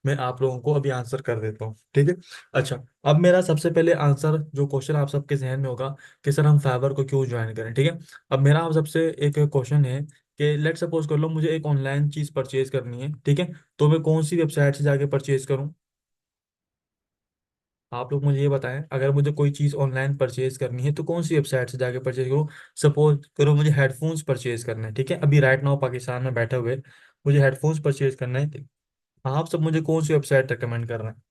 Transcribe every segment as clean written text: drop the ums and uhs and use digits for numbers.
मैं आप लोगों को अभी आंसर कर देता हूँ, ठीक है। अच्छा, अब मेरा सबसे पहले आंसर जो क्वेश्चन आप सबके जहन में होगा कि सर हम फाइवर को क्यों ज्वाइन करें, ठीक है। अब मेरा आप सबसे एक क्वेश्चन है कि लेट सपोज कर लो मुझे एक ऑनलाइन चीज परचेज करनी है, ठीक है। तो मैं कौन सी वेबसाइट से जाके परचेज करूँ? आप लोग मुझे ये बताएं, अगर मुझे कोई चीज़ ऑनलाइन परचेज करनी है तो कौन सी वेबसाइट से जाके परचेज करूँ? सपोज करो मुझे हेडफोन्स परचेज करना है, ठीक है, अभी राइट नाउ पाकिस्तान में बैठे हुए मुझे हेडफोन्स परचेज करना है। आप सब मुझे कौन सी वेबसाइट रिकमेंड कर रहे हैं?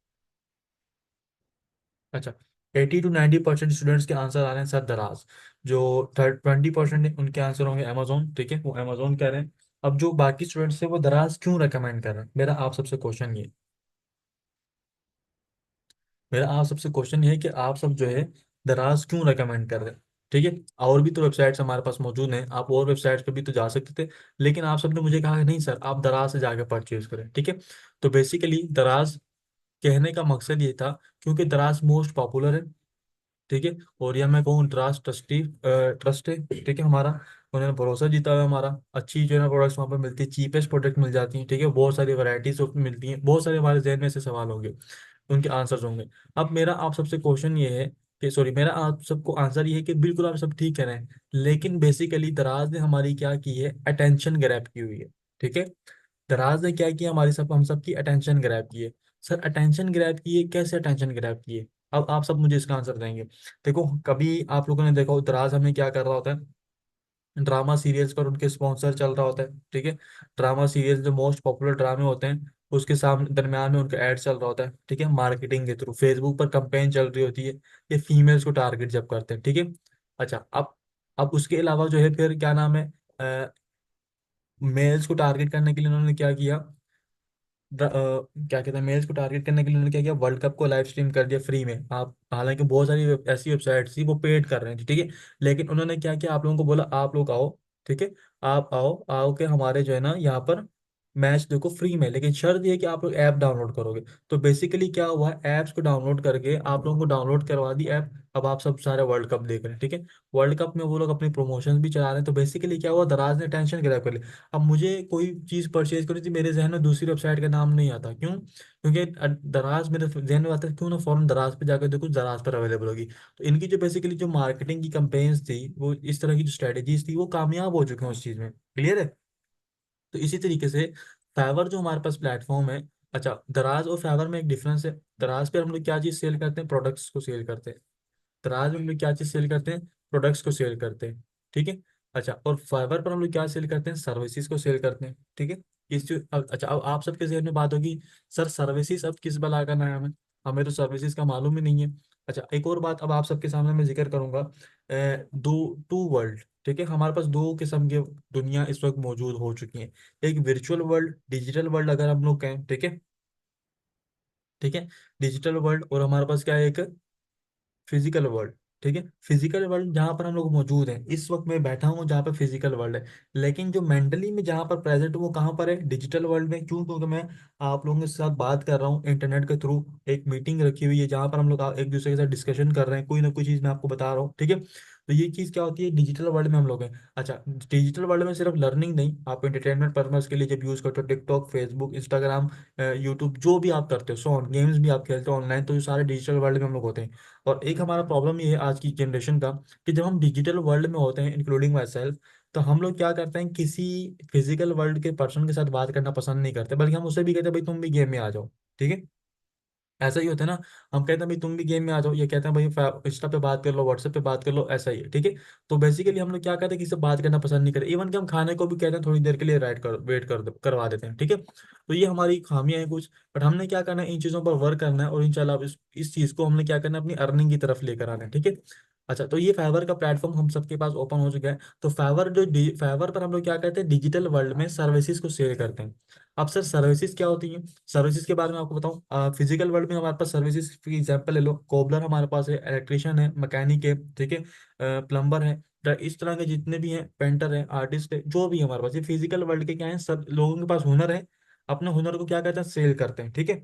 अच्छा, 80 to 90% स्टूडेंट्स के आंसर आ रहे हैं सर दराज। जो 20% है उनके आंसर होंगे अमेजोन, ठीक है, वो अमेजोन कह रहे हैं। अब जो बाकी स्टूडेंट्स हैं वो दराज क्यों रिकमेंड कर रहे हैं, मेरा आप सबसे क्वेश्चन ये है कि आप सब जो है दराज क्यों रेकमेंड कर रहे हैं, ठीक है। और भी तो वेबसाइट्स हमारे पास मौजूद हैं, आप और वेबसाइट्स पे भी तो जा सकते थे, लेकिन आप सबने मुझे कहा कि नहीं सर आप दराज से जाकर परचेज करें, ठीक है। तो बेसिकली दराज कहने का मकसद ये था क्योंकि दराज मोस्ट पॉपुलर है, ठीक है। और या मैं कहूँ ट्रस्ट ट्रस्ट है, ठीक है हमारा। उन्होंने भरोसा जीता हुआ है हमारा, अच्छी जो है ना प्रोडक्ट्स वहाँ पर मिलती है, चीपेस्ट प्रोडक्ट मिल जाती हैं, ठीक है, बहुत सारी वैरायटीज मिलती हैं। बहुत सारे हमारे जहन में ऐसे सवाल होंगे, उनके आंसर्स होंगे। अब मेरा आप सबसे क्वेश्चन ये है कि सॉरी मेरा आप सबको आंसर ये है कि बिल्कुल आप सब ठीक कह रहे हैं, लेकिन बेसिकली दराज ने हमारी क्या की है, अटेंशन ग्रैब की हुई है, ठीक है। दराज ने क्या किया, हमारी सब हम सबकी अटेंशन ग्रैब की है। सर अटेंशन ग्रैब की है, कैसे अटेंशन ग्रैब की है? अब आप सब मुझे इसका आंसर देंगे। देखो कभी आप लोगों ने देखा हो दराज हमें क्या कर रहा होता है, ड्रामा सीरियल्स पर उनके स्पॉन्सर चल रहा होता है, ठीक है। ड्रामा सीरियल्स जो मोस्ट पॉपुलर ड्रामे होते हैं उसके सामने दरम्यान में उनका एड चल रहा होता है, ठीक है, मार्केटिंग के थ्रू फेसबुक पर कंपेन चल रही होती है, ये फीमेल्स को टारगेट जब करते हैं, ठीक है। अच्छा, अब उसके अलावा जो है फिर क्या नाम है, मेल्स को टारगेट करने के लिए उन्होंने क्या किया, क्या कहते हैं, मेल्स को टारगेट करने के लिए उन्होंने क्या किया, वर्ल्ड कप को लाइव स्ट्रीम कर दिया फ्री में। आप हालांकि बहुत सारी ऐसी वेबसाइट्स थी वो पेड कर रहे थे, ठीक है, लेकिन उन्होंने क्या किया, आप लोगों को बोला आप लोग आओ, ठीक है, आप आओ आओ के हमारे जो है ना यहाँ पर मैच देखो फ्री में, लेकिन शर्त ये है कि आप लोग ऐप डाउनलोड करोगे। तो बेसिकली क्या हुआ, ऐप्स को डाउनलोड करके आप लोगों को डाउनलोड करवा दी ऐप। अब आप सब सारे वर्ल्ड कप देख रहे हैं, ठीक है। वर्ल्ड कप में वो लोग अपनी प्रमोशंस भी चला रहे हैं, तो बेसिकली क्या हुआ, दराज ने टेंशन ग्रैब कर लिया। अब मुझे कोई चीज़ परचेज करनी थी, मेरे जहन में दूसरी वेबसाइट का नाम नहीं आता, क्यों? क्योंकि दराज मेरे जहन में आता है, क्यों ना फौरन दराज पे जाकर देखो दराज पर अवेलेबल होगी। तो इनकी जो बेसिकली जो मार्केटिंग की कंपेन्स थी, वो इस तरह की जो स्ट्रेटेजीज थी वो कामयाब हो चुके हैं उस चीज़ में, क्लियर है। तो इसी तरीके से फाइवर जो हमारे पास प्लेटफॉर्म है, अच्छा दराज और फाइवर में एक डिफरेंस है। दराज पे हम लोग क्या चीज़ सेल करते हैं, प्रोडक्ट्स को सेल करते हैं। दराज में हम लोग क्या चीज सेल करते हैं, प्रोडक्ट्स को सेल करते हैं, ठीक है। अच्छा, और फाइवर पर हम लोग क्या सेल करते हैं, सर्विसेज को सेल करते हैं, ठीक है। अच्छा, अब आप सबके जहन में बात होगी, सर सर्विसेज अब किस बला का नाम है, हमें हमें तो सर्विसेज का मालूम ही नहीं है। अच्छा, एक और बात अब आप सबके सामने मैं जिक्र करूंगा, दो टू वर्ल्ड, ठीक है, हमारे पास दो किस्म की दुनिया इस वक्त मौजूद हो चुकी है। एक वर्चुअल वर्ल्ड, डिजिटल वर्ल्ड अगर हम लोग कहें, ठीक है, ठीक है, डिजिटल वर्ल्ड, और हमारे पास क्या है, एक फिजिकल वर्ल्ड, ठीक है। फिजिकल वर्ल्ड जहाँ पर हम लोग मौजूद हैं, इस वक्त मैं बैठा हूँ जहाँ पर फिजिकल वर्ल्ड है, लेकिन जो मेंटली में जहाँ पर प्रेजेंट हूँ वो कहाँ पर है, डिजिटल वर्ल्ड में। क्यों? क्योंकि मैं आप लोगों के साथ बात कर रहा हूँ इंटरनेट के थ्रू, एक मीटिंग रखी हुई है जहाँ पर हम लोग एक दूसरे के साथ डिस्कशन कर रहे हैं, कोई ना कोई चीज़ मैं आपको बता रहा हूँ, ठीक है। तो ये चीज़ क्या होती है, डिजिटल वर्ल्ड में हम लोग हैं। अच्छा, डिजिटल वर्ल्ड में सिर्फ लर्निंग नहीं, आप एंटरटेनमेंट पर्पज के लिए जब यूज़ करते हो टिकटॉक, फेसबुक, इंस्टाग्राम, यूट्यूब, जो भी आप करते हो, सो गेम्स भी आप खेलते हो ऑनलाइन, तो ये सारे डिजिटल वर्ल्ड में हम लोग होते हैं। और एक हमारा प्रॉब्लम ये है आज की जनरेशन का, कि जब हम डिजिटल वर्ल्ड में होते हैं इंक्लूडिंग माई सेल्फ, तो हम लोग क्या करते हैं, किसी फिजिकल वर्ल्ड के पर्सन के साथ बात करना पसंद नहीं करते, बल्कि हम उससे भी कहते हैं भाई तुम भी गेम में आ जाओ, ठीक है। ऐसा ही होता है ना, हम कहते हैं भाई तुम भी गेम में आ जाओ, ये कहते हैं भाई इंस्टा पे बात कर लो, व्हाट्सएप पे बात कर लो, ऐसा ही है, ठीक है। तो बेसिकली हम लोग क्या करते हैं, किसी से बात करना पसंद नहीं करते, इवन कि हम खाने को भी कहते हैं थोड़ी देर के लिए वेट करवा देते हैं, ठीक है। तो ये हमारी खामियां हैं कुछ, बट हमने क्या करना है, इन चीज़ों पर वर्क करना है, और इंशाल्लाह इस चीज़ को हमने क्या करना है, अपनी अर्निंग की तरफ लेकर आना है, ठीक है। अच्छा, तो ये फाइवर का प्लेटफॉर्म हम सबके पास ओपन हो चुका है। तो फाइवर पर हम लोग क्या करते हैं, डिजिटल वर्ल्ड में सर्विसेज को शेयर करते हैं। अब सर सर्विसेज क्या होती हैं, सर्विसेज के बारे में आपको बताऊं, फिजिकल वर्ल्ड में हमारे पास सर्विसेज की एग्जांपल ले लो, कोबलर हमारे पास है, इलेक्ट्रिशियन है, मैकेनिक है, ठीक है, प्लम्बर है, तो इस तरह के जितने भी हैं, पेंटर है, आर्टिस्ट है, जो भी है हमारे पास, ये फिजिकल वर्ल्ड के क्या है, सब लोगों के पास हुनर है, अपने हुनर को क्या कहते हैं, सेल करते हैं, ठीक है।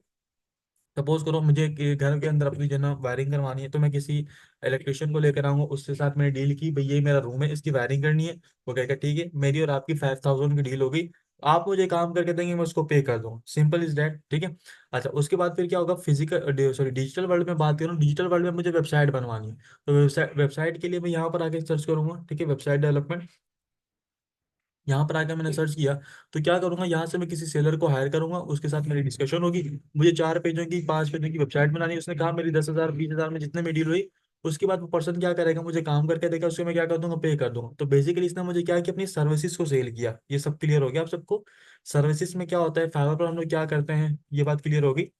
सपोज करो मुझे घर के अंदर अपनी जो है ना वायरिंग करवानी है, तो मैं किसी इलेक्ट्रिशियन को लेकर आऊंगा, उसके साथ मैंने डील की, भाई ये मेरा रूम है, इसकी वायरिंग करनी है। वो कहेगा ठीक है, मेरी और आपकी 5000 की डील हो गई, आप मुझे काम करके देंगे, मैं उसको पे कर दूंगा, सिंपल इज दैट, ठीक है। अच्छा, उसके बाद फिर क्या होगा, फिजिकल सॉरी डिजिटल वर्ल्ड में बात करूँ, डिजिटल वर्ल्ड में मुझे वेबसाइट बनवानी है। तो वेबसाइट वेबसाइट के लिए मैं यहाँ पर आके सर्च करूंगा, ठीक है, वेबसाइट डेवलपमेंट। यहाँ पर आकर मैंने सर्च किया, तो क्या करूंगा, यहाँ से मैं किसी सेलर को हायर करूंगा, उसके साथ मेरी डिस्कशन होगी। मुझे 4 पेजों की 5 पेजों की वेबसाइट बनानी है, उसने कहा मेरी 10,000 20,000 में जितने में डील हुई। उसके बाद वो पर्सन क्या करेगा, मुझे काम करके देगा, उसको मैं क्या कर दूंगा, पे कर दूंगा। तो बेसिकली इसने मुझे क्या किया, अपनी सर्विसेज को सेल किया। ये सब क्लियर हो गया आप सबको? सर्विसेज में क्या होता है, फाइवर पर हम लोग क्या करते हैं, ये बात क्लियर होगी।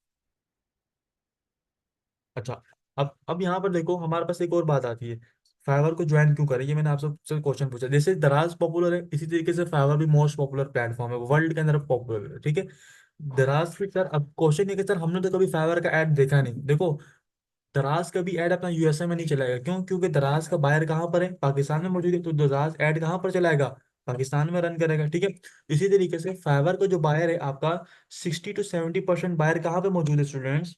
अच्छा, अब यहाँ पर देखो, हमारे पास एक और बात आती है, फाइवर को ज्वाइन क्यों करें, ये मैंने आपसे क्वेश्चन पूछा। जैसे दराज पॉपुलर है, इसी तरीके से फाइवर भी मोस्ट पॉपुलर प्लेटफॉर्म है, वर्ल्ड के अंदर पॉपुलर है, ठीक है। दराज फिर सर, अब क्वेश्चन ये कि सर हमने तो कभी फाइवर का ऐड देखा नहीं। देखो, दराज का भी ऐड अपना यूएसए में नहीं चलाएगा, क्यों? क्योंकि दराज का बायर कहाँ पर है, पाकिस्तान में मौजूद है। तो दराज ऐड कहाँ पर चलाएगा, पाकिस्तान में रन करेगा, ठीक है। इसी तरीके से फाइवर का जो बायर है आपका, 60 to 70% बायर कहाँ पे मौजूद है स्टूडेंट्स,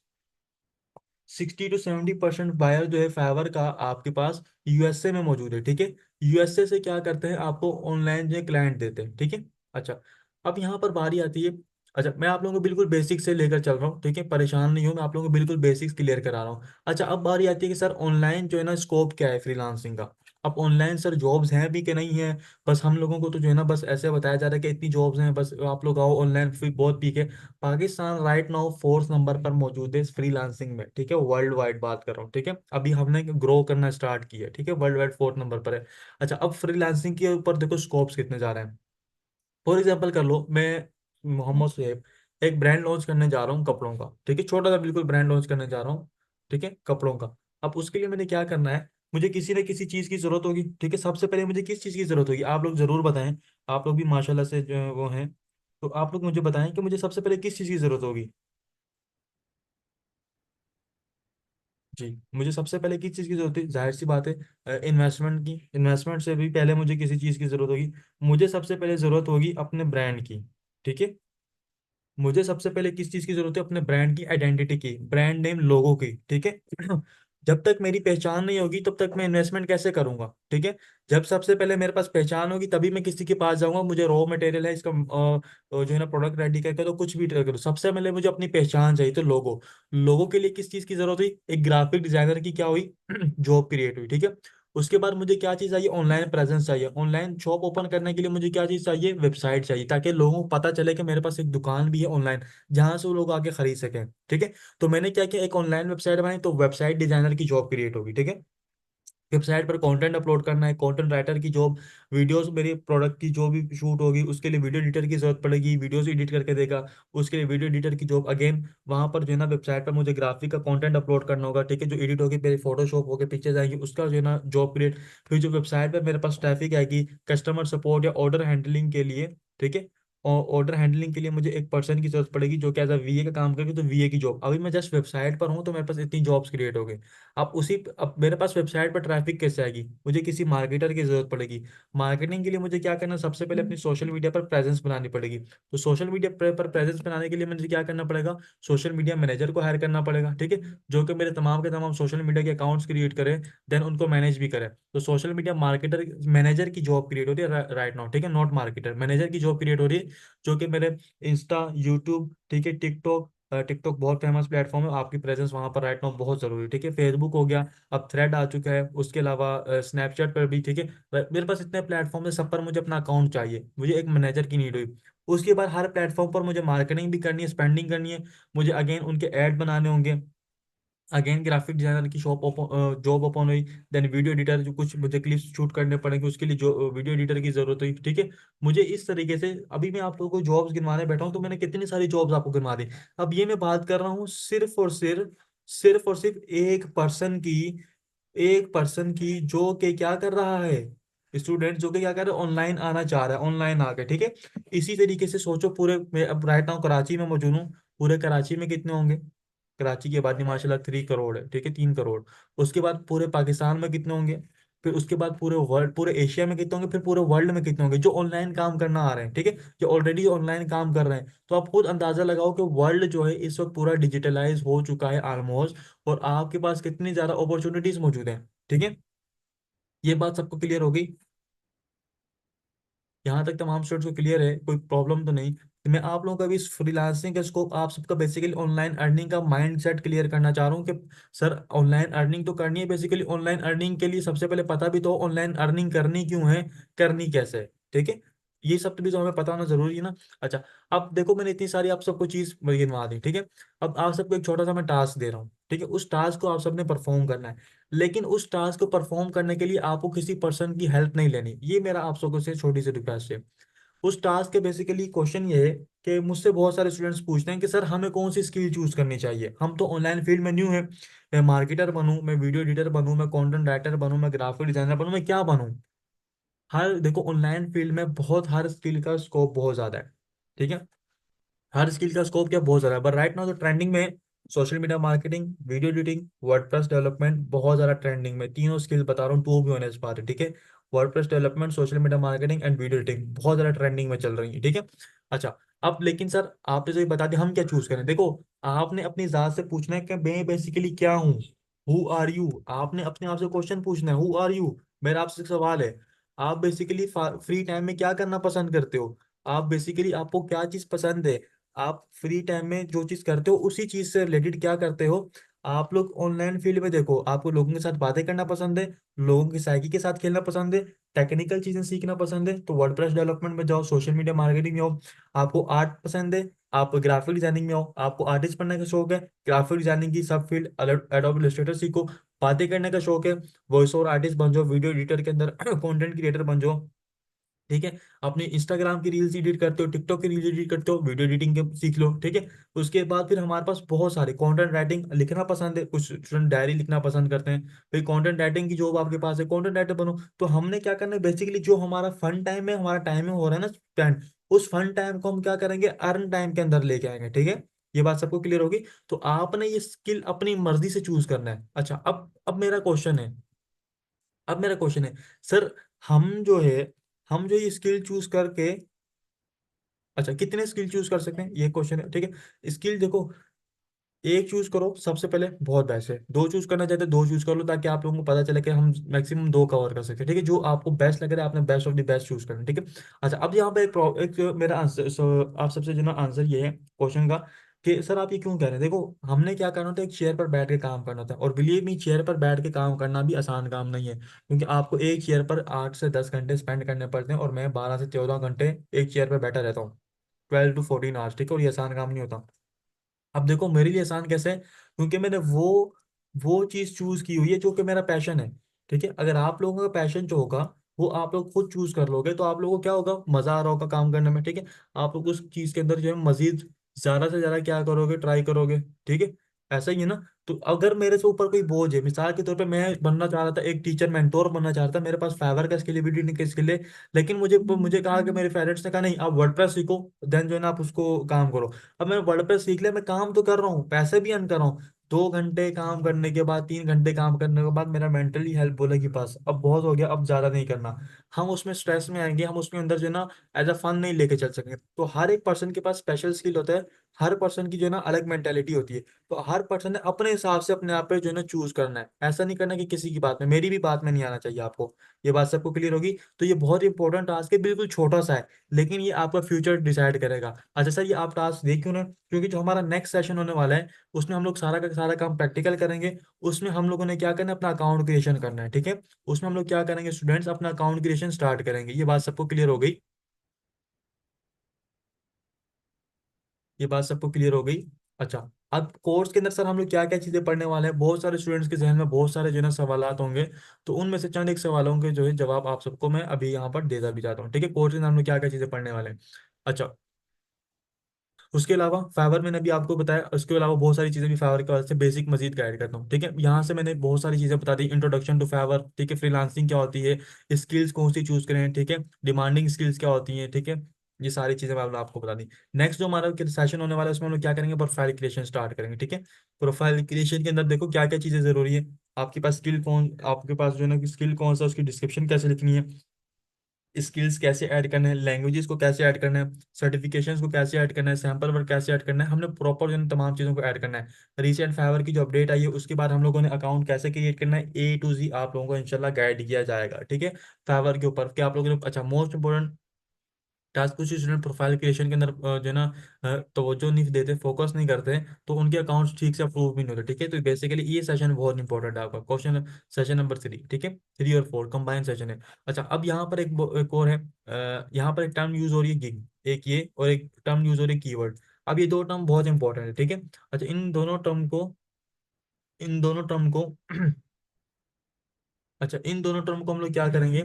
60 to 70% बायर जो है फाइवर का आपके पास यूएसए में मौजूद है, ठीक है। यूएसए से क्या करते हैं, आपको ऑनलाइन जो क्लाइंट देते हैं, ठीक है। अच्छा, अब यहाँ पर बारी आती है। अच्छा, मैं आप लोगों को बिल्कुल बेसिक से लेकर चल रहा हूँ, ठीक है, परेशान नहीं हो, मैं आप लोगों को बिल्कुल बेसिक्स क्लियर करा रहा हूँ। अच्छा, अब बारी आती है कि सर ऑनलाइन जो है ना स्कोप क्या है फ्रीलांसिंग का। अब ऑनलाइन सर जॉब्स हैं भी कि नहीं है, बस हम लोगों को तो जो है ना बस ऐसे बताया जा रहा है कि इतनी जॉब्स हैं, बस आप लोग आओ ऑनलाइन, फिर बहुत पीक है। Pakistan right now 4th number पर मौजूद है इस फ्रीलांसिंग में, ठीक है, वर्ल्ड वाइड बात कर रहा हूँ, ठीक है। अभी हमने ग्रो करना स्टार्ट किया है, ठीक है, वर्ल्ड वाइड 4th नंबर पर है। अच्छा, अब फ्रीलांसिंग के ऊपर देखो स्कोप्स कितने जा रहे हैं। फॉर एग्जाम्पल कर लो, मैं मोहम्मद सुहेब एक ब्रांड लॉन्च करने जा रहा हूँ कपड़ों का, ठीक है, छोटा सा बिल्कुल ब्रांड लॉन्च करने जा रहा हूँ, ठीक है, कपड़ों का। अब उसके लिए मैंने क्या करना है, मुझे किसी न किसी चीज़ की जरूरत होगी, ठीक है। सबसे पहले मुझे किस चीज़ की जरूरत होगी, आप लोग जरूर बताएं। आप लोग भी माशाल्लाह से जो है वो हैं, तो आप लोग मुझे बताएं कि मुझे सबसे पहले किस चीज़ की जरूरत होगी। जी, मुझे सबसे पहले किस चीज़ की जरूरत है, जाहिर सी बात है इन्वेस्टमेंट की। इन्वेस्टमेंट से भी पहले मुझे किसी चीज़ की जरूरत होगी। मुझे सबसे पहले जरूरत होगी अपने ब्रांड की, ठीक है। मुझे सबसे पहले किस चीज की जरूरत है, अपने ब्रांड की आइडेंटिटी की, ब्रांड नेम लोगो की, ठीक है। जब तक मेरी पहचान नहीं होगी तब तक मैं इन्वेस्टमेंट कैसे करूंगा, ठीक है। जब सबसे पहले मेरे पास पहचान होगी तभी मैं किसी के पास जाऊंगा, मुझे रॉ मटेरियल है इसका जो है ना प्रोडक्ट रेडी करके, तो कुछ भी करूँ, सबसे पहले मुझे अपनी पहचान चाहिए, तो लोगो। लोगो के लिए किस चीज की जरूरत हुई, एक ग्राफिक डिजाइनर की क्या हुई जॉब क्रिएट हुई, ठीक है। उसके बाद मुझे क्या चीज चाहिए, ऑनलाइन प्रेजेंस चाहिए। ऑनलाइन शॉप ओपन करने के लिए मुझे क्या चीज चाहिए, वेबसाइट चाहिए, ताकि लोगों को पता चले कि मेरे पास एक दुकान भी है ऑनलाइन, जहां से वो लोग आके खरीद सकें, ठीक है। तो मैंने क्या किया, एक ऑनलाइन वेबसाइट बनाई, तो वेबसाइट डिजाइनर की जॉब क्रिएट होगी, ठीक है। वेबसाइट पर कंटेंट अपलोड करना है, कंटेंट राइटर की जॉब, वीडियोस मेरे प्रोडक्ट की जो भी शूट होगी उसके लिए वीडियो एडिटर की जरूरत पड़ेगी, वीडियोस एडिट करके देगा, उसके लिए वीडियो एडिटर की जॉब अगेन। वहां पर जो है ना वेबसाइट पर मुझे ग्राफिक का कंटेंट अपलोड करना होगा, ठीक है, जो एडिट होगी मेरे फोटोशॉप होकर पिक्चर्स आएंगी, उसका जो है ना जॉब क्रिएट। फिर जो वेबसाइट पर मेरे पास ट्रैफिक आएगी कस्टमर सपोर्ट या ऑर्डर हैंडलिंग के लिए, ठीक है। और ऑर्डर हैंडलिंग के लिए मुझे एक पर्सन की जरूरत पड़ेगी जो कि एज अ वीए का काम करेगी, तो वीए की जॉब। अभी मैं जस्ट वेबसाइट पर हूँ तो मेरे पास इतनी जॉब्स क्रिएट हो गई। अब मेरे पास वेबसाइट पर ट्रैफिक कैसे आएगी, मुझे किसी मार्केटर की जरूरत पड़ेगी। मार्केटिंग के लिए मुझे क्या करना है, सबसे पहले अपनी सोशल मीडिया पर प्रेजेंस बनानी पड़ेगी। तो सोशल मीडिया पर प्रेजेंस बनाने के लिए मुझे क्या करना पड़ेगा, सोशल मीडिया मैनेजर को हायर करना पड़ेगा, ठीक है, जो कि मेरे तमाम के तमाम सोशल मीडिया के अकाउंट्स क्रिएट करे, देन उनको मैनेज भी करे। तो सोशल मीडिया मार्केटर मैनेजर की जॉब क्रिएट हो रही है राइट नाउ, ठीक है, नॉट मार्केटर, मैनेजर की जॉब क्रिएट हो रही है, जो कि मेरे इंस्टा, यूट्यूब, ठीक है, टिकटॉक, टिकटॉक बहुत फेमस प्लेटफॉर्म है, आपकी प्रेजेंस वहां पर राइट नाउ बहुत जरूरी है, ठीक है। फेसबुक हो गया, अब थ्रेड आ चुका है, उसके अलावा स्नैपचैट पर भी, ठीक है। मेरे पास इतने प्लेटफॉर्म है, सब पर मुझे अपना अकाउंट चाहिए, मुझे एक मैनेजर की नीड हुई। उसके बाद हर प्लेटफॉर्म पर मुझे मार्केटिंग भी करनी है, स्पेंडिंग करनी है, मुझे अगेन उनके ऐड बनाने होंगे, अगेन ग्राफिक डिजाइनर की जॉब ओपन हुई। देन वीडियो एडिटर, जो कुछ मुझे क्लिप्स शूट करने पड़ेंगे उसके लिए जो वीडियो एडिटर की जरूरत हुई, ठीक है। मुझे इस तरीके से अभी मैं आप लोगों को जॉब्स गिनवाने बैठा हूँ, तो मैंने कितनी सारी जॉब्स आपको गिनवा दी। अब ये मैं बात कर रहा हूँ सिर्फ एक पर्सन की, एक पर्सन की जो कि क्या कर रहा है, स्टूडेंट जो कि क्या कर रहा है, ऑनलाइन आना चाह रहा है, ऑनलाइन आके, ठीक है। इसी तरीके से सोचो, पूरे मैं अब राइट नाउ कराची में मौजूद हूँ, पूरे कराची में कितने होंगे, कराची की आबादी माशाल्लाह 3 करोड़ है, ठीक है, 3 करोड़। उसके बाद पूरे पाकिस्तान में कितने होंगे, फिर उसके बाद पूरे वर्ल्ड, पूरे एशिया में कितने होंगे, फिर पूरे वर्ल्ड में कितने होंगे जो ऑनलाइन काम करना आ रहे हैं, ठीक है, जो ऑलरेडी ऑनलाइन काम कर रहे हैं। तो आप खुद अंदाजा लगाओ कि वर्ल्ड जो है इस वक्त पूरा डिजिटलाइज हो चुका है ऑलमोस्ट, और आपके पास कितनी ज्यादा अपॉर्चुनिटीज मौजूद हैं, ठीक है। ये बात सबको क्लियर हो गई। यहाँ तक तमाम स्टूडेंट्स को क्लियर है, कोई प्रॉब्लम तो नहीं? तो मैं आप लोगों का भी इस फ्रीलांसिंग का स्कोप, आप सबका बेसिकली ऑनलाइन अर्निंग का माइंड सेट क्लियर करना चाह रहा हूँ कि सर ऑनलाइन अर्निंग तो करनी है। बेसिकली ऑनलाइन अर्निंग के लिए सबसे पहले पता भी तो ऑनलाइन अर्निंग करनी क्यों है, करनी कैसे है, ठीक है? ये सब तो भी तो हमें पता होना जरूरी है ना। अच्छा, अब देखो मैंने इतनी सारी आप सबको चीज गिनवा दी, ठीक है? अब आप सबको एक छोटा सा मैं टास्क दे रहा हूँ, ठीक है? उस टास्क को आप सबने परफॉर्म करना है, लेकिन उस टास्क को परफॉर्म करने के लिए आपको किसी पर्सन की हेल्प नहीं लेनी। ये मेरा आप सबको से छोटी सी रिक्वेस्ट है। उस टास्क के बेसिकली क्वेश्चन ये है कि मुझसे बहुत सारे स्टूडेंट्स पूछते हैं कि सर हमें कौन सी स्किल चूज करनी चाहिए, हम तो ऑनलाइन फील्ड में न्यू है, मैं मार्केटर बनूं, मैं वीडियो एडिटर बनूं, मैं कंटेंट राइटर बनूं, मैं ग्राफिक डिजाइनर बनूं, मैं क्या बनूं? हर देखो ऑनलाइन फील्ड में बहुत, हर स्किल का स्कोप बहुत ज्यादा है, ठीक है? हर स्किल का स्कोप क्या बहुत ज्यादा है, बट राइट नाउ तो ट्रेंडिंग में social media marketing, video editing, WordPress development बहुत ज्यादा ट्रेंडिंग में। तीनों स्किल बता रहा हूँ, टू बी ऑनेस्ट बात है, ठीक है? WordPress development, social media marketing and video editing बहुत ज्यादा ट्रेंडिंग में चल रही है, ठीक है? अच्छा, अब लेकिन सर आपने जो ये बता दिया, हम क्या चूज करें? देखो, आपने अपनी जात से पूछना है कि मैं बेसिकली क्या हूँ, हु आर यू। आपने अपने आप से क्वेश्चन पूछना है, हु आर यू। मेरा आपसे एक सवाल है, आप बेसिकली फ्री टाइम में क्या करना पसंद करते हो? आप बेसिकली, आपको क्या चीज पसंद है? आप फ्री टाइम में जो चीज करते हो उसी चीज से रिलेटेड क्या करते हो? आप लोग ऑनलाइन फील्ड में देखो, आपको लोगों के साथ बातें करना पसंद है, लोगों की साइकी के साथ खेलना पसंद है, टेक्निकल चीजें सीखना पसंद है, तो वर्डप्रेस डेवलपमेंट में जाओ, सोशल मीडिया मार्केटिंग में आओ। आपको आर्ट पसंद है, आप ग्राफिक डिजाइनिंग में आओ, आपको आर्टिस्ट बनने का शौक है, ग्राफिक डिजाइनिंग की सब फील्ड, एडोब इलस्ट्रेटर सीखो। बातें करने का शौक है, वॉइस ओवर आर्टिस्ट बन जाओ, वीडियो एडिटर के अंदर कंटेंट क्रिएटर बन जाओ, ठीक है? अपनी इंस्टाग्राम की रील्स एडिट करते हो, टिकटॉक की रील्स एडिट करते हो, वीडियो एडिटिंग के सीख लो, ठीक है? उसके बाद फिर हमारे पास बहुत सारे कंटेंट राइटिंग लिखना पसंद है, कुछ स्टूडेंट डायरी लिखना पसंद करते हैं, फिर कंटेंट राइटिंग की जॉब आपके पास है, कंटेंट राइटर बनो। तो हमने क्या करना है बेसिकली, जो हमारा फन टाइम है, हमारा टाइम हो रहा है ना स्पेंड, उस फन टाइम को हम क्या करेंगे, अर्न टाइम के अंदर लेके आएंगे, ठीक है? ये बात सबको क्लियर होगी? तो आपने ये स्किल अपनी मर्जी से चूज करना है। अच्छा, अब मेरा क्वेश्चन है, सर हम जो है, हम जो ये स्किल चूज करके, अच्छा कितने स्किल चूज कर सकते हैं, ये क्वेश्चन है, ठीक है? स्किल देखो, एक चूज करो सबसे पहले, बहुत बेस्ट है। दो चूज करना चाहते हैं, दो चूज कर लो, ताकि आप लोगों को पता चले कि हम मैक्सिमम दो कवर कर सकते हैं, ठीक है? जो आपको बेस्ट लग रहा है, आपने best of the best choose करना है, ठीक है? अच्छा, अब यहाँ पे एक मेरा आंसर, आप सबसे जो ना आंसर ये है क्वेश्चन का, कि सर आप ये क्यों कह रहे हैं? देखो, हमने क्या करना था, एक चेयर पर बैठ के काम करना था, और बिलीव मी, चेयर पर बैठ के काम करना भी आसान काम नहीं है, क्योंकि आपको एक चेयर पर 8 से 10 घंटे स्पेंड करने पड़ते हैं, और मैं 12 से 14 घंटे एक चेयर पर बैठा रहता हूँ, 12 to 14 आवर्स, ठीक है? और ये आसान काम नहीं होता। अब देखो मेरे लिए आसान कैसे है, क्योंकि मैंने वो चीज चूज की हुई है जो कि मेरा पैशन है, ठीक है? अगर आप लोगों का पैशन जो होगा, वो आप लोग खुद चूज कर लोगे, तो आप लोगों को क्या होगा, मजा आ रहा होगा काम करने में, ठीक है? आप लोग उस चीज के अंदर जो है मजीद ज्यादा से ज्यादा क्या करोगे, ट्राई करोगे, ठीक है? ऐसा ही है ना? तो अगर मेरे से ऊपर कोई बोझ है, मिसाल के तौर पे मैं बनना चाह रहा था एक टीचर, मेंटोर बनना चाह रहा था, मेरे पास फाइवर का स्किल है, वीडियो एडिटिंग का स्किल है, लेकिन मुझे मुझे कहा कि मेरे पेरेंट्स ने कहा नहीं, आप वर्डप्रेस सीखो, देन जो है ना आप उसको काम करो। अब मैं वर्डप्रेस सीख लिया, मैं काम तो कर रहा हूँ, पैसे भी अर्न कर रहा हूँ, 2 घंटे काम करने के बाद, 3 घंटे काम करने के बाद मेरा मेंटली हेल्थ बोलेगी बस अब बहुत हो गया, अब ज्यादा नहीं करना। हम उसमें स्ट्रेस में आएंगे, हम उसके अंदर जो है ना एज अ फन नहीं लेके चल सकेंगे। तो हर एक पर्सन के पास स्पेशल स्किल होता है, हर पर्सन की जो है ना अलग मेंटेलिटी होती है। तो हर पर्सन ने अपने हिसाब से अपने आप पे जो है ना चूज करना है, ऐसा नहीं करना कि किसी की बात में, मेरी भी बात में नहीं आना चाहिए आपको। ये बात सबको क्लियर होगी? तो ये बहुत इंपॉर्टेंट टास्क है, बिल्कुल छोटा सा है, लेकिन ये आपका फ्यूचर डिसाइड करेगा। अच्छा सर, ये आप टास्क देख क्यों ना, क्योंकि जो हमारा नेक्स्ट सेशन होने वाला है, उसमें हम लोग सारा का सारा काम प्रैक्टिकल करेंगे। उसमें हम लोगों ने क्या करना है, अपना अकाउंट क्रिएशन करना है, ठीक है? उसमें हम लोग क्या करेंगे, स्टूडेंट्स अपना अकाउंट क्रिएशन स्टार्ट करेंगे। ये बात सबको क्लियर हो गई? ये बात सबको क्लियर हो गई? अच्छा, अब कोर्स के अंदर सर हम लोग क्या क्या चीजें पढ़ने वाले हैं, बहुत सारे स्टूडेंट्स के जहन में बहुत सारे जो है ना सवालात होंगे, तो उनमें से चंद एक सवालों के जो है जवाब आप सबको मैं अभी यहाँ पर देता भी जाता हूँ, ठीक है? कोर्स के अंदर हम लोग क्या क्या चीजें पढ़ने वाले हैं। अच्छा, उसके अलावा फाइवर मैंने अभी आपको बताया, उसके अलावा बहुत सारी चीजें भी फाइवर के वजह से बेसिक मजीद गाइड करता हूँ, ठीक है? यहाँ से मैंने बहुत सारी चीजें बता दी, इंट्रोडक्शन टू फाइवर, ठीक है? फ्रीलांसिंग क्या होती है, स्किल्स कौन सी चूज करें, ठीक है? डिमांडिंग स्किल्स क्या होती हैं, ठीक है? ये सारी चीजें मैं आपको बता दी। नेक्स्ट जो हमारा सेशन होने वाला है, उसमें हम लोग क्या करेंगे, प्रोफाइल क्रिएशन स्टार्ट करेंगे, ठीक है? प्रोफाइल क्रिएशन के अंदर देखो क्या क्या चीजें जरूरी है, आपके पास स्किल कौन, आपके पास जो है ना स्किल कौन सा, उसकी डिस्क्रिप्शन कैसे लिखनी है, स्किल्स कैसे ऐड करने हैं, लैंग्वेजेस को कैसे ऐड करना है, सर्टिफिकेशंस को कैसे ऐड करना है, सैंपल वर्क कैसे ऐड करना है, हमने प्रॉपर जो है तमाम चीज़ों को ऐड करना है। रिसेंट फाइवर की जो अपडेट आई है, उसके बाद हम लोगों ने अकाउंट कैसे क्रिएट करना है, A to Z आप लोगों को इंशाल्लाह गाइड किया जाएगा, ठीक है? फाइवर के ऊपर क्या आप लोगों ने, अच्छा मोस्ट इंपोर्टेंट, टास्क कुछ स्टूडेंट प्रोफाइल क्रिएशन के अंदर जो है ना तवज्जो नहीं देते, फोकस नहीं करते, तो उनके अकाउंट्स ठीक से अप्रूव भी नहीं होते। ठीक है, तो बेसिकली ये सेशन बहुत इंपॉर्टेंट है आपका, क्वेश्चन सेशन नंबर 3। ठीक है, 3 और 4 कंबाइन सेशन है। अच्छा, अब यहाँ पर एक और है, यहाँ पर एक टर्म यूज हो रही है गिग, एक ये, और एक टर्म यूज हो रही है कीवर्ड। अब ये दो टर्म बहुत इंपॉर्टेंट है। ठीक है, अच्छा, इन दोनों टर्म को अच्छा, इन दोनों टर्म को हम लोग क्या करेंगे,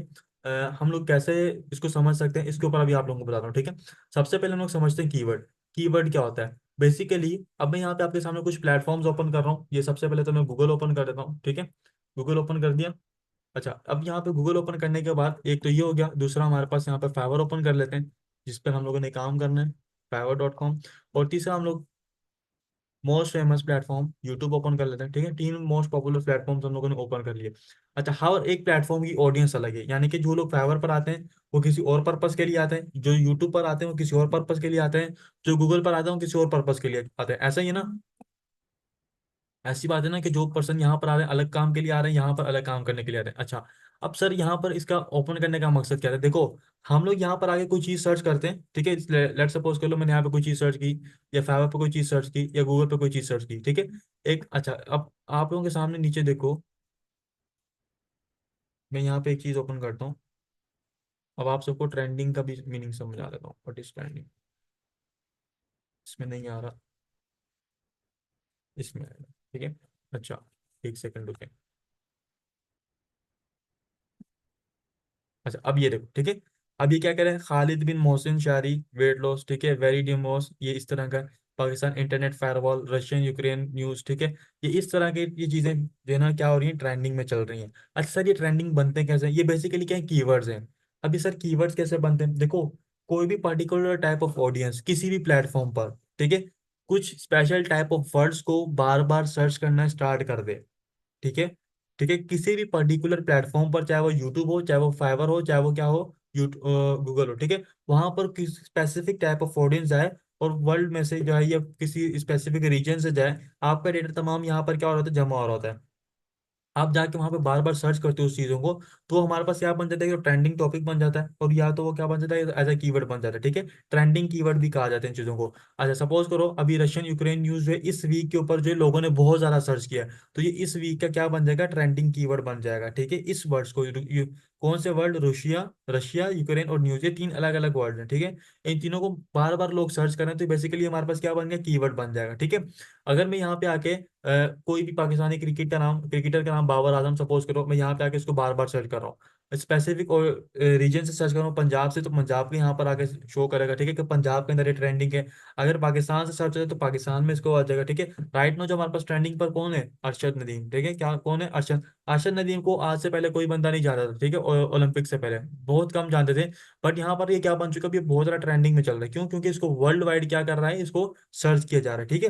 हम लोग कैसे इसको समझ सकते हैं, इसके ऊपर अभी आप लोगों को बताता हूँ। ठीक है, सबसे पहले हम लोग समझते हैं कीवर्ड। कीवर्ड क्या होता है बेसिकली। अब मैं यहाँ पे आपके सामने कुछ प्लेटफॉर्म्स ओपन कर रहा हूँ। ये सबसे पहले तो मैं गूगल ओपन कर देता हूँ। ठीक है, गूगल ओपन कर दिया। अच्छा, अब यहाँ पे गूगल ओपन करने के बाद एक तो ये हो गया, दूसरा हमारे पास यहाँ पे फाइवर ओपन कर लेते हैं, जिस पर हम लोगों ने काम करना है, fiverr.com। और तीसरा हम लोग most famous platform YouTube open कर लेते हैं। ठीक है, 3 मोस्ट पॉपुलर प्लेटफॉर्म्स हम लोगों ने ओपन कर लिए। अच्छा, हर एक प्लेटफॉर्म की ऑडियंस अलग है, यानी कि जो लोग फाइवर पर आते हैं वो किसी और पर्पस के लिए आते हैं, जो यूट्यूब पर आते हैं वो किसी और पर्पस के लिए आते हैं, जो गूगल पर आते हैं वो किसी और पर्पस के लिए आते हैं। ऐसा ही है ना, ऐसी बात है ना कि जो पर्सन यहाँ पर आ रहे हैं अलग काम के लिए आ रहे हैं, यहाँ पर अलग काम करने के लिए आ रहे हैं। अच्छा, अब सर यहाँ पर इसका ओपन करने का मकसद क्या है? देखो, हम लोग यहाँ पर आगे कोई चीज सर्च करते हैं। ठीक है, लेट सपोज कर लो मैंने यहाँ पे कोई चीज सर्च की, या फाइवर पे कोई चीज सर्च की, या गूगल पे कोई चीज सर्च की। ठीक है, एक, अच्छा, अब आप लोगों के सामने नीचे देखो, मैं यहाँ पे एक चीज ओपन करता हूँ। अब आप सबको ट्रेंडिंग का भी मीनिंग समझा देता हूँ, व्हाट इज ट्रेंडिंग। इसमें नहीं आ रहा, इसमें आएगा। ठीक है, अच्छा, एक सेकंड रुके। अच्छा, अब ये देखो। ठीक है, अब ये क्या कह रहे हैं, खालिद बिन मोहसिन शारी वेट लॉस। ठीक है, वेरी डिमोस, ये इस तरह का। Pakistan internet firewall, Russian Ukraine news. ठीक है, ये इस तरह के ये चीजें जो है ना क्या हो रही हैं, ट्रेंडिंग में चल रही हैं। अच्छा सर, ये ट्रेंडिंग बनते कैसे हैं? ये बेसिकली क्या है, कीवर्ड्स हैं। अभी सर कीवर्ड्स कैसे बनते हैं, देखो, कोई भी पर्टिकुलर टाइप ऑफ ऑडियंस किसी भी प्लेटफॉर्म पर, ठीक है, कुछ स्पेशल टाइप ऑफ वर्ड्स को बार बार सर्च करना स्टार्ट कर दे। ठीक है, ठीक है, किसी भी पर्टिकुलर प्लेटफॉर्म पर, चाहे वो यूट्यूब हो, चाहे वो फाइवर हो, चाहे वो क्या हो, गूगल हो। ठीक है, वहां पर किस स्पेसिफिक टाइप ऑफ ऑडियंस जाए, और वर्ल्ड में से जाए या किसी स्पेसिफिक रीजन से जाए, आपका डेटा तमाम यहाँ पर क्या हो रहा होता है, जमा हो रहा होता है। आप जाके वहां पे बार बार सर्च करते हो उस चीजों को, तो हमारे पास क्या बन जाता है कि ट्रेंडिंग टॉपिक बन जाता है, और या तो वो क्या बन जाता है, एज ए कीवर्ड बन जाता है। ठीक है, ट्रेंडिंग कीवर्ड भी कहा जाता है इन चीजों को। अच्छा, सपोज करो अभी रशियन यूक्रेन न्यूज जो है, इस वीक के ऊपर जो है लोगों ने बहुत ज्यादा सर्च किया है, तो ये इस वीक का क्या बन जाएगा, ट्रेंडिंग कीवर्ड बन जाएगा। ठीक है, इस वर्ड्स को कौन से वर्ड, रशिया, रशिया, यूक्रेन और न्यूज, ये 3 अलग अलग वर्ड हैं। ठीक है, इन तीनों को बार बार लोग सर्च करें, तो बेसिकली हमारे पास क्या बन गया, कीवर्ड बन जाएगा। ठीक है, अगर मैं यहाँ पे आके कोई भी पाकिस्तानी क्रिकेटर का नाम बाबर आजम सपोज करो, मैं यहाँ पे आके इसको बार बार सर्च कर रहा हूँ, स्पेसिफिक और रीजन से सर्च कर रहा हूँ, पंजाब से, तो पंजाब के यहाँ पर आके शो करेगा। ठीक है, कि पंजाब के अंदर ये ट्रेंडिंग है। अगर पाकिस्तान से सर्च है तो पाकिस्तान में इसको आ जाएगा। ठीक है, राइट नो जो हमारे पास ट्रेंडिंग पर कौन है, अरशद नदीम। ठीक है, क्या कौन है, अरशद। अरशद नदीम को आज से पहले कोई बंदा नहीं जानता था। ठीक है, ओलंपिक से पहले बहुत कम जानते थे। बट यहाँ पर ये क्या बन चुका है, अभी बहुत ज्यादा ट्रेंडिंग में चल रहा है। क्यों? क्योंकि इसको वर्ल्ड वाइड क्या कर रहा है, इसको सर्च किया जा रहा है। ठीक है,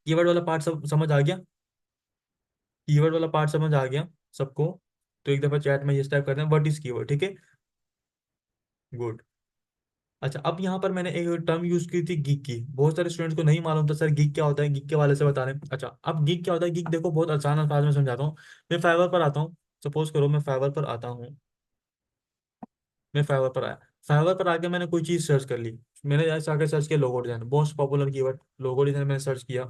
कीवर्ड वाला पार्ट सब समझ आ गया? कीवर्ड वाला पार्ट समझ आ गया सबको? तो एक दफा चैट में ये टाइप करते हैं, व्हाट इज कीवर्ड। ठीक है, गुड। अच्छा, अब यहाँ पर मैंने एक टर्म यूज की थी, गिग की। बहुत सारे स्टूडेंट्स को नहीं मालूम था सर गिग क्या होता है, गिग के वाले से बता रहे हैं। अच्छा, अब गिग क्या होता है, गिग देखो बहुत आसान अल्फाज में समझाता हूँ। मैं फाइवर पर आता हूँ, सपोज करो मैं फाइवर पर आता हूँ, मैं फाइवर पर आया, फाइवर पर आके मैंने कोई चीज सर्च कर ली। मैंने ऐसे आके सर्च किया logo design, most popular keyword logo design मैंने सर्च किया।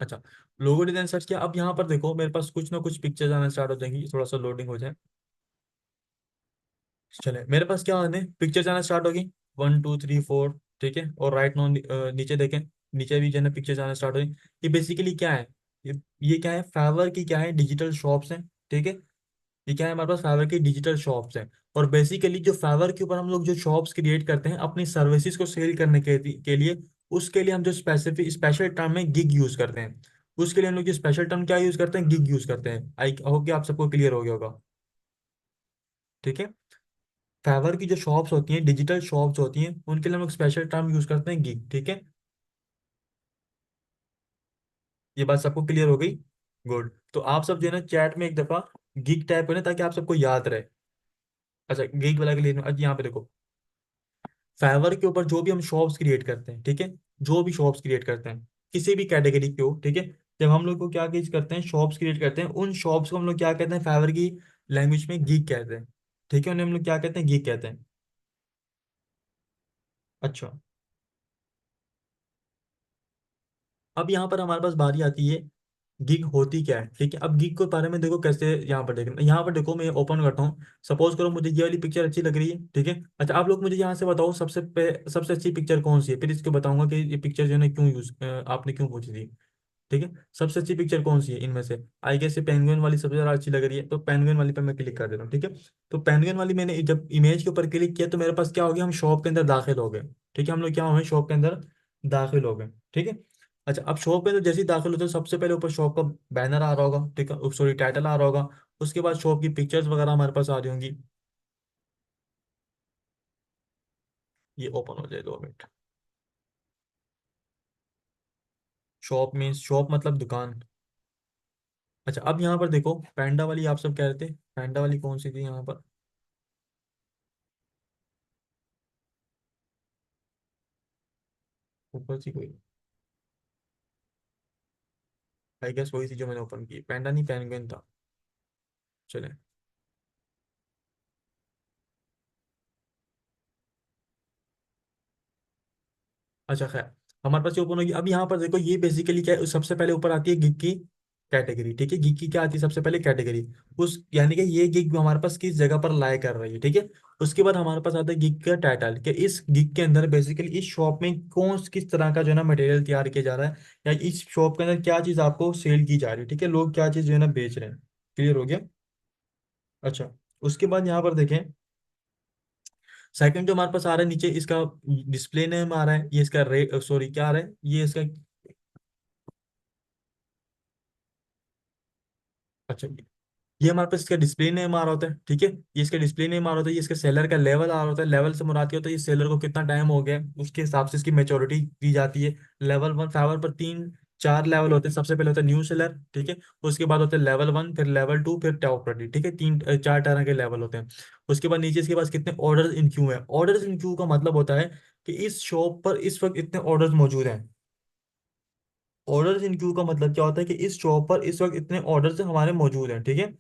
अच्छा, लोगो डिजाइन सर्च किया, अब यहाँ पर देखो मेरे पास कुछ ना कुछ पिक्चर्स आना स्टार्ट हो जाएंगी, थोड़ा सा लोडिंग हो जाए। चले, मेरे पास क्या आने पिक्चर्स आना स्टार्ट होगी, 1 2 3 4। ठीक है, और राइट नो नीचे देखें, नीचे भी जो है पिक्चर्स आना स्टार्ट हो। ये बेसिकली क्या है, ये क्या है, फाइवर की क्या है, डिजिटल शॉप्स हैं। ठीक है, ये क्या है, हमारे पास फाइवर की डिजिटल शॉप्स हैं। और बेसिकली जो फाइवर के ऊपर हम लोग जो शॉप्स क्रिएट करते हैं अपनी सर्विसेज को सेल करने के लिए, उसके लिए हम जो स्पेसिफिक स्पेशल टर्म है गिग यूज करते हैं। उसके लिए हम लोग जो स्पेशल टर्म क्या यूज करते हैं, गिग यूज करते हैं। आई होप कि आप सबको क्लियर हो गया होगा। ठीक है, फाइवर की जो शॉप्स होती हैं, डिजिटल शॉप्स होती हैं, उनके लिए हम लोग स्पेशल टर्म यूज करते हैं गिग। ठीक है, ये बात सबको क्लियर हो गई? गुड। तो आप सब जो है ना चैट में एक दफा गिग टाइप करें ताकि आप सबको याद रहे। अच्छा, गिग वाला के लिए आज यहाँ पे देखो, फाइवर के ऊपर जो भी हम शॉप्स क्रिएट करते हैं, ठीक है, जो भी शॉप्स क्रिएट करते हैं किसी भी कैटेगरी के हो, ठीक है, जब हम लोग को क्या चीज करते हैं, शॉप्स क्रिएट करते हैं, उन शॉप्स को हम लोग क्या कहते हैं, फाइवर की लैंग्वेज में गीक कहते हैं। ठीक है, उन्हें हम लोग क्या कहते हैं, गीक कहते हैं। अच्छा, अब यहाँ पर हमारे पास बारी आती है, गिग होती क्या है। ठीक है, अब गिग के बारे में देखो कैसे, यहाँ पर देखना, यहाँ पर देखो मैं ओपन करता हूँ। सपोज करो मुझे ये वाली पिक्चर अच्छी लग रही है, ठीक है। अच्छा, आप लोग मुझे यहाँ से बताओ सबसे अच्छी पिक्चर कौन सी है, फिर इसको बताऊंगा कि ये पिक्चर जो है ना क्यों यूज आपने क्यों पूछी थी। ठीक है, सबसे अच्छी पिक्चर कौन सी है इनमें से, आई गेस ये पेंगुइन वाली सबसे ज्यादा अच्छी लग रही है, तो पेंगुइन वाली पे मैं क्लिक कर देता हूँ। ठीक है, तो पेंगुइन वाली मैंने जब इमेज के ऊपर क्लिक किया तो मेरे पास क्या हो गया, हम शॉप के अंदर दाखिल हो गए। ठीक है, हम लोग क्या हुए, शॉप के अंदर दाखिल हो गए। ठीक है। अच्छा, अब शॉप के अंदर जैसे ही दाखिल होते हैं सबसे पहले ऊपर शॉप का बैनर आ रहा होगा, ठीक है, सॉरी टाइटल आ रहा होगा। उसके बाद शॉप की पिक्चर्स वगैरह हमारे पास आ रही होंगी। ये ओपन हो जाए, 2 मिनट। शॉप मीन्स शॉप मतलब दुकान। अच्छा, अब यहाँ पर देखो पैंडा वाली आप सब कह रहे थे, पैंडा वाली कौन सी थी यहाँ पर, ऊपर सी कोई, आई गेस वही थी जो मैंने ओपन की, पैंडा नहीं पेंगुइन था। चले, अच्छा खैर, हमारे पास ये ओपन होगी। अब यहाँ पर देखो ये बेसिकली क्या है, सबसे पहले ऊपर आती है गिग की कैटेगरी। ठीक है, गिग की क्या आती है सबसे पहले, कैटेगरी। उस यानी कि ये गिग हमारे पास किस जगह पर लाई कर रही है। ठीक है, उसके बाद हमारे पास आता है गिग का टाइटल, कि इस गिग के अंदर बेसिकली इस शॉप में कौन किस तरह का जो है ना मटेरियल तैयार किया जा रहा है, या इस शॉप के अंदर क्या चीज़ आपको सेल की जा रही है। ठीक है, लोग क्या चीज़ जो है ना बेच रहे हैं। क्लियर हो गया। अच्छा, उसके बाद यहाँ पर देखें, सेकंड जो हमारे पास आ रहा है नीचे, इसका डिस्प्ले नेम आ रहा है, ये इसका रे सॉरी क्या आ रहा है, ये इसका, अच्छा, ये हमारे पास इसका डिस्प्ले नेम आ रहा होता है। ठीक है, ये इसका डिस्प्ले नेम आ रहा होता है, ये इसका सेलर का लेवल आ रहा होता है। लेवल से मुराद क्या होता है, ये सेलर को कितना टाइम हो गया उसके हिसाब से इसकी मेच्योरिटी दी जाती है। लेवल 1 फाइवर पर 3 4 लेवल होते हैं। सबसे पहले होता है न्यू सेलर, ठीक है। उसके बाद होता है लेवल 1, फिर लेवल 2, फिर टॉप रेडी। ठीक है, 4 तरह के लेवल होते हैं। उसके बाद नीचे इसके पास कितने ऑर्डर इन क्यू है। ऑर्डर इन क्यू का मतलब होता है कि इस शॉप पर इस वक्त इतने ऑर्डर मौजूद हैं। ऑर्डर इन क्यू का मतलब क्या होता है कि इस शॉप पर इस वक्त इतने ऑर्डर हमारे मौजूद हैं। ठीक है।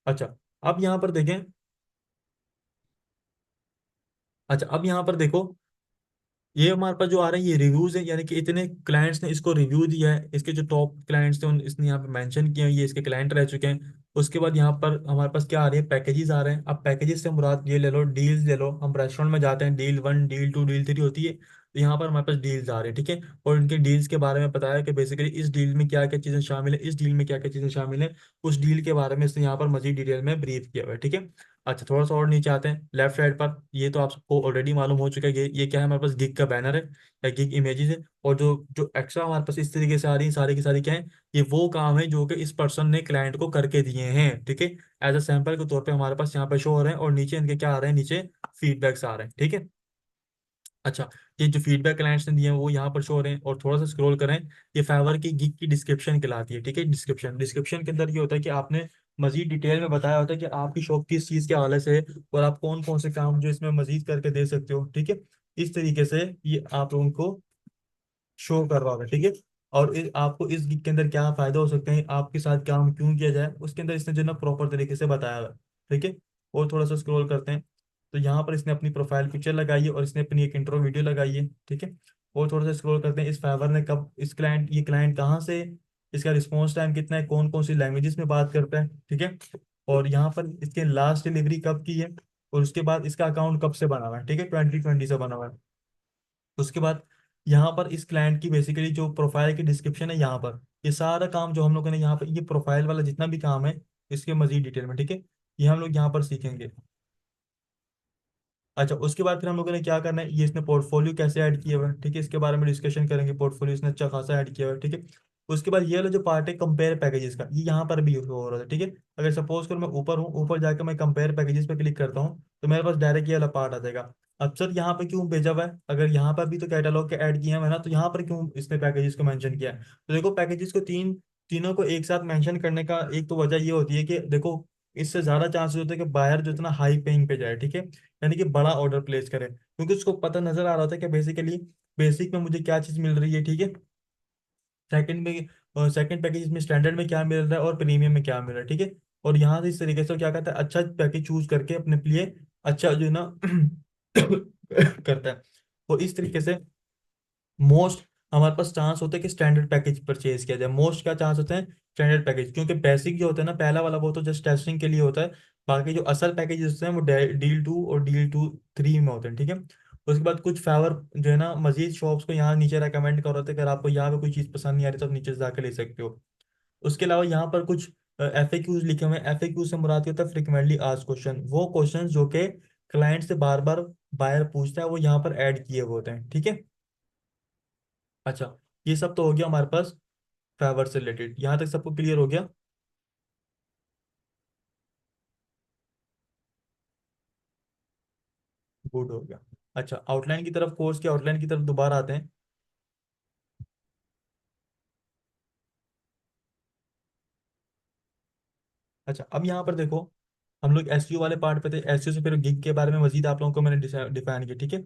अच्छा, अब यहाँ पर देखें, अच्छा अब यहाँ पर देखो, ये हमारे पास जो आ रहा है ये रिव्यूज है, यानी कि इतने क्लाइंट्स ने इसको रिव्यू दिया है। इसके जो टॉप क्लाइंट्स थे उन इसने यहाँ पे मेंशन किए हैं, ये इसके क्लाइंट रह चुके हैं। उसके बाद यहाँ पर हमारे पास क्या आ रही है, पैकेजेस आ रहे हैं। अब पैकेजेस से मुराद ये ले लो, डील्स ले लो। हम रेस्टोरेंट में जाते हैं, डील 1 डील 2 डील 3 होती है, तो यहाँ पर हमारे पास डील्स आ रहे हैं। ठीक है, और इनके डील्स के बारे में बताया कि बेसिकली इस डील में क्या क्या चीज़ें शामिल है, इस डील में क्या क्या चीज़ें शामिल है, उस डील के बारे में इसने यहाँ पर मजीद डिटेल में ब्रीफ किया हुआ है। ठीक है। अच्छा, थोड़ा सा और नीचे आते हैं लेफ्ट साइड पर, ये तो आप सबको ऑलरेडी मालूम हो चुका है, ये क्या है, हमारे पास गिग का बैनर है या गिग इमेजेस है। और जो जो एक्स्ट्रा हमारे पास इस तरीके से आ रही है सारी की सारी क्या है, ये वो काम है जो कि इस पर्सन ने क्लाइंट को करके दिए हैं। ठीक है, एज अ सैंपल के तौर पे हमारे पास यहाँ पे शो हो रहे हैं, और नीचे इनके क्या आ रहे हैं, नीचे फीडबैक्स आ रहे हैं। ठीक है। अच्छा, ये जो फीडबैक क्लाइंट्स ने दिए हैं वो यहाँ पर शो हो रहे हैं, और थोड़ा सा स्क्रॉल करें, ये फाइवर की गिग की डिस्क्रिप्शन कहलाती है। ठीक है, डिस्क्रिप्शन डिस्क्रिप्शन के अंदर ये होता है कि आपने मजीद डिटेल में बताया होता है कि आपकी शॉप किस चीज़ के हवाले से है, और आप कौन कौन से काम जो इसमें मजीद करके दे सकते हो। ठीक है, इस तरीके से ये आप लोगों को शो करवा रहा है। ठीक है, और आपको इस गिग के अंदर क्या फायदा हो सकते हैं, आपके साथ काम क्यों किया जाए, उसके अंदर इसने जो है ना प्रॉपर तरीके से बताया हुआ है। ठीक है, और थोड़ा सा स्क्रॉल करते हैं, तो यहाँ पर इसने अपनी प्रोफाइल पिक्चर लगाई है, और इसने अपनी एक इंट्रो वीडियो लगाई है। ठीक है, और थोड़ा सा स्क्रॉल करते हैं, इस फाइवर ने कब इस क्लाइंट ये क्लाइंट कहाँ से है, इसका रिस्पॉन्स टाइम कितना है, कौन कौन सी लैंग्वेजेस में बात करता है। ठीक है, और यहाँ पर इसके लास्ट डिलीवरी कब की है, और उसके बाद इसका अकाउंट कब से बना हुआ है। ठीक है, 2020 से बना हुआ है। उसके बाद यहाँ पर इस क्लाइंट की बेसिकली जो प्रोफाइल की डिस्क्रिप्शन है, यहाँ पर ये सारा काम जो हम लोगों ने यहाँ पर ये प्रोफाइल वाला जितना भी काम है, इसके मजीद डिटेल में। ठीक है, ये हम लोग यहाँ पर सीखेंगे। अच्छा, उसके बाद फिर हम लोगों ने क्या करना है, ये इसने पोर्टफोलियो कैसे ऐड किया हुआ है। ठीक है, इसके बारे में डिस्कशन करेंगे, पोर्टफोलियो इसने अच्छा खासा ऐड किया हुआ है। ठीक है, उसके बाद ये वाला जो पार्ट है कंपेयर पैकेजेस का, ये यहाँ पर भी यूज हो रहा है। ठीक है, अगर सपोज करो मैं ऊपर हूँ, ऊपर जाकर मैं कंपेयर पैकेजेस पे क्लिक करता हूँ, तो मेरे पास डायरेक्ट ये वाला पार्ट आ जाएगा। अब सर यहाँ पे क्यों भेजा हुआ है, अगर यहाँ पर भी तो कैटलॉग के ऐड किए हैं ना, तो यहाँ पर क्यों इसने पैकेजेस को मेंशन किया है। तो देखो पैकेजेस को तीनों को एक साथ मेंशन करने का एक तो वजह ये होती है कि देखो इससे ज्यादा चांसेस होते हैं कि बायर जो इतना हाई पेइंग पे जाए। ठीक है, यानी कि बड़ा ऑर्डर प्लेस करे, क्योंकि उसको पता नजर आ रहा था कि बेसिकली बेसिक में मुझे क्या चीज मिल रही है। ठीक है, सेकंड में और सेकंड पैकेज में स्टैंडर्ड में क्या मिल रहा है और प्रीमियम में क्या मिल रहा है, ठीक है। और यहाँ से इस तरीके से वो क्या करता है, अच्छा पैकेज चूज करके अपने लिए अच्छा जो है ना करता है। और इस तरीके से मोस्ट हमारे पास चांस होते हैं कि स्टैंडर्ड पैकेज परचेज किया जाए। मोस्ट क्या चांस होते हैं, स्टैंडर्ड पैकेज, क्योंकि बेसिक जो होता है ना पहला वाला वो तो जस्ट टेस्टिंग के लिए होता है। बाकी जो असल पैकेजेस होते हैं वो डील 2 और डील 2 3 में होते हैं, ठीक है। उसके बाद कुछ फेवर जो है ना मजीद शॉप्स को यहाँ नीचे रेकमेंड कर रहे थे, अगर आपको यहाँ पे कोई चीज़ पसंद नहीं आ रही तो आप नीचे से जाकर ले सकते हो। उसके अलावा यहाँ पर कुछ एफ ए क्यूज लिखे हुए हैं। एफ ए क्यू से मुराद क्या होता है, फ्रिक्वेंटली आस्क्ड क्वेश्चन, वो क्वेश्चन जो कि क्लाइंट से बार बार बायर पूछता है वो यहाँ पर ऐड किए हुए होते हैं, ठीक है। अच्छा, ये सब तो हो गया हमारे पास फेवर से रिलेटेड, यहाँ तक सबको क्लियर हो गया। गुड हो गया। अच्छा, आउटलाइन की तरफ, कोर्स की आउटलाइन की तरफ दोबारा आते हैं। अच्छा, अब यहाँ पर देखो, हम लोग एसईओ वाले पार्ट पे थे। एसईओ से फिर गिग के बारे में मजीद आप लोगों को मैंने डिफाइन किया, ठीक है।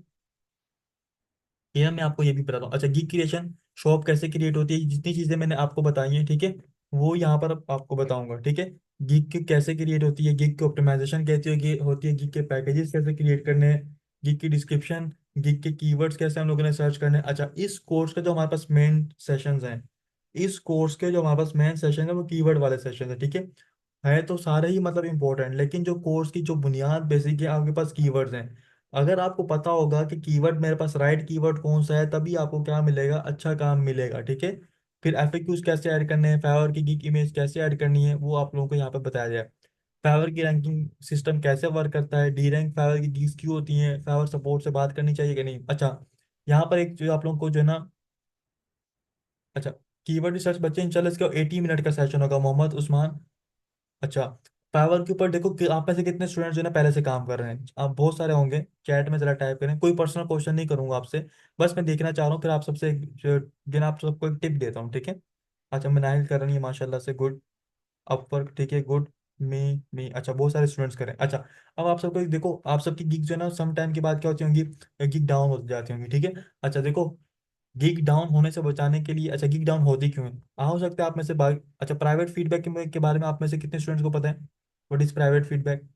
ये मैं आपको ये भी बताता हूँ। अच्छा, गिग क्रिएशन, शॉप कैसे क्रिएट होती है, जितनी चीजें मैंने आपको बताई हैं, ठीक है, वो यहाँ पर आपको बताऊंगा, ठीक है। गिग की कैसे क्रिएट होती है, गिग की ऑप्टिमाइजेशन कैसे होती है, गिग के पैकेजेस कैसे क्रिएट करने हैं, गिग की डिस्क्रिप्शन, गिग के कीवर्ड्स कैसे हम लोगों ने सर्च करने हैं। अच्छा, इस कोर्स का जो हमारे पास मेन सेशंस हैं, इस कोर्स के जो हमारे पास मेन सेशन है वो कीवर्ड वाले सेशन है, ठीक है तो सारे ही मतलब इंपॉर्टेंट, लेकिन जो कोर्स की जो बुनियाद बेसिक है आपके पास कीवर्ड्स हैं। अगर आपको पता होगा कि कीवर्ड मेरे पास राइट कीवर्ड कौन सा है, तभी आपको क्या मिलेगा, अच्छा काम मिलेगा, ठीक है। फिर एफएक्यूज कैसे ऐड करने हैं, फाइवर की गिग इमेज कैसे ऐड करनी है, वो आप लोगों को यहाँ पे बताया जाए। फाइवर की रैंकिंग सिस्टम कैसे वर्क करता है, डी रैंक फाइवर की गिग्स क्यों होती हैं, फाइवर सपोर्ट से बात करनी चाहिए कि नहीं। अच्छा, यहाँ पर एक जो आप लोगों को जो है ना, अच्छा, कीवर्ड रिसर्च बच्चे इंशाल्लाह इसका 80 मिनट का सेशन होगा, मोहम्मद उस्मान। अच्छा, पावर के ऊपर देखो कि आप में से कितने स्टूडेंट्स जो है ना पहले से काम कर रहे हैं, आप बहुत सारे होंगे, चैट में जरा टाइप करें। कोई पर्सनल क्वेश्चन नहीं करूंगा आपसे, बस मैं देखना चाह रहा हूँ, फिर आप सबसे दिन आप सबको एक टिप देता हूँ, ठीक है। अच्छा, मनाहिल कर रही है माशाल्लाह से, गुड। अपवर्क, ठीक है, गुड। मी अच्छा, बहुत सारे स्टूडेंट्स करें। अच्छा, अब आप सबको देखो, आप सबकी गिग जो है ना सम टाइम के बाद क्या होती होंगी, गिग डाउन हो जाती होंगी, ठीक है। अच्छा देखो, गिग डाउन होने से बचाने के लिए, अच्छा गिग डाउन होती क्यों है, हो सकता है आप में से अच्छा, प्राइवेट फीडबैक के बारे में आप में से कितने स्टूडेंट्स को पता है, व्हाट इज प्राइवेट फीडबैक।